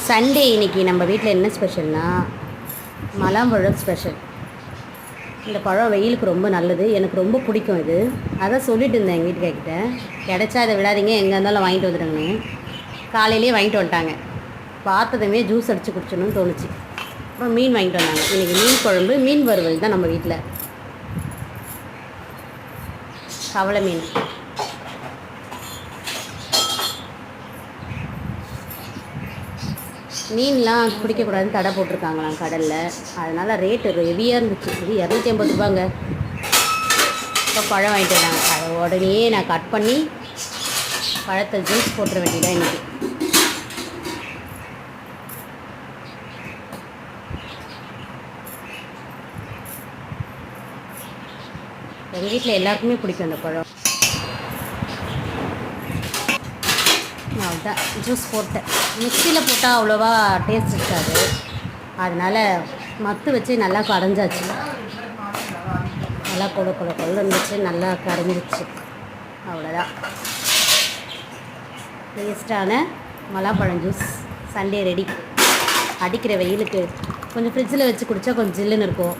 Sunday இன்றைக்கி நம்ம வீட்டில் என்ன ஸ்பெஷல்னால் மலாம்பழம் ஸ்பெஷல். இந்த பழம் வெயிலுக்கு ரொம்ப நல்லது, எனக்கு ரொம்ப பிடிக்கும் இது. அதான் சொல்லிட்டு இருந்தேன் எங்கள் வீட்டுக்கார்கிட்ட, கிடச்சா அதை விடாதீங்க, எங்கே இருந்தாலும் வாங்கிட்டு வந்துடுங்கன்னு. காலையிலேயே வாங்கிட்டு வந்துட்டாங்க. பார்த்ததுமே ஜூஸ் அடித்து குடிச்சணும்னு தோணுச்சு. அப்புறம் மீன் வாங்கிட்டு வந்தாங்க. இன்றைக்கி மீன் குழம்பு, மீன் வறுவல் தான் நம்ம வீட்டில். கவலை மீன். மீன்லாம் பிடிக்கக்கூடாதுன்னு தடை போட்டிருக்காங்களாம் கடலில். அதனால் ரேட்டு ஹெவியாக இருந்துச்சு. இது 250 ரூபாங்க. இப்போ பழம் வாங்கிட்டு வந்தாங்க. அதை உடனே நான் கட் பண்ணி பழத்தை ஜூஸ் போட்டுற வேண்டியதான் இன்றைக்கி. எங்கள் வீட்டில் எல்லாருக்குமே பிடிக்கும் அந்த பழம். அவ்வளோதான், ஜூஸ் போட்டேன். மிக்சியில் போட்டால் அவ்வளோவா டேஸ்ட் இருக்காது, அதனால் மத்து வச்சு நல்லா கடைஞ்சாச்சு. நல்லா கொள்ள இருந்துச்சு, நல்லா கரைஞ்சிச்சு. அவ்வளோதான், டேஸ்டான மலாப்பழம் ஜூஸ் சண்டே ரெடி. அடிக்கிற வெயிலுக்கு கொஞ்சம் ஃப்ரிட்ஜில் வச்சு குடித்தா கொஞ்சம் ஜில்லுன்னு இருக்கும்.